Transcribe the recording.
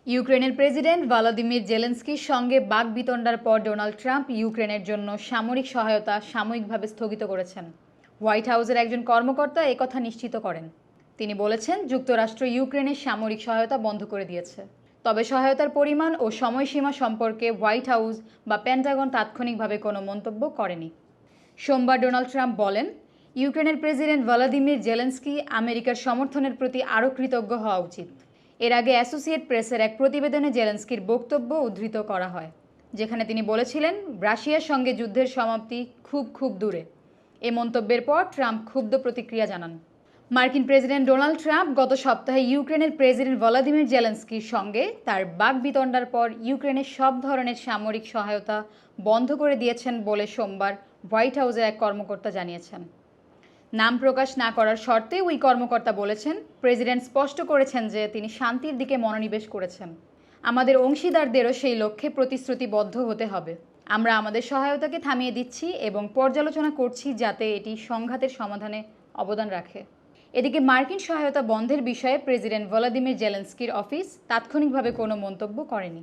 ইউক্রেনের president Volodymyr জেলেনস্কির সঙ্গে বাকবিতণ্ডার পর ডোনাল্ড ট্রাম্প ইউক্রেনের জন্য সামরিক সহায়তা সাময়িকভাবে স্থগিত করেছেন। হোয়াইট হাউসের একজন কর্মকর্তা একথা নিশ্চিত করেন। তিনি বলেছেন, যুক্তরাষ্ট্র ইউক্রেনের সামরিক সহায়তা বন্ধ করে দিয়েছে। তবে সহায়তার পরিমাণ ও সময়সীমা সম্পর্কে হোয়াইট হাউস বা পেন্টাগন তাৎক্ষণিকভাবে কোনো মন্তব্য করেনি। সোমবার ডোনাল্ড ট্রাম্প বলেন, ইউক্রেনের প্রেসিডেন্ট ভলোদিমির জেলেনস্কি আমেরিকার সমর্থনের প্রতি আরও কৃতজ্ঞ হওয়া উচিত। এর আগে অ্যাসোসিয়েট প্রেসের এক প্রতিবেদনে জেলেনস্কির বক্তব্য উদ্ধৃত করা হয়, যেখানে তিনি বলেছিলেন, রাশিয়ার সঙ্গে যুদ্ধের সমাপ্তি খুব দূরে। এ মন্তব্যের পর ট্রাম্প ক্ষুব্ধ প্রতিক্রিয়া জানান। মার্কিন প্রেসিডেন্ট ডোনাল্ড ট্রাম্প গত সপ্তাহে ইউক্রেনের প্রেসিডেন্ট ভলোদিমির জেলেনস্কির সঙ্গে তার বাকবিতণ্ডার পর ইউক্রেনের সব ধরনের সামরিক সহায়তা বন্ধ করে দিয়েছেন বলে সোমবার হোয়াইট হাউসের এক কর্মকর্তা জানিয়েছেন। নাম প্রকাশ না করার শর্তে ওই কর্মকর্তা বলেছেন, প্রেসিডেন্ট স্পষ্ট করেছেন যে তিনি শান্তির দিকে মনোনিবেশ করেছেন। আমাদের অংশীদারদেরও সেই লক্ষ্যে প্রতিশ্রুতিবদ্ধ হতে হবে। আমরা আমাদের সহায়তাকে থামিয়ে দিচ্ছি এবং পর্যালোচনা করছি যাতে এটি সংঘাতের সমাধানে অবদান রাখে। এদিকে মার্কিন সহায়তা বন্ধের বিষয়ে প্রেসিডেন্ট ভলোদিমির জেলেনস্কির অফিস তাৎক্ষণিকভাবে কোনো মন্তব্য করেনি।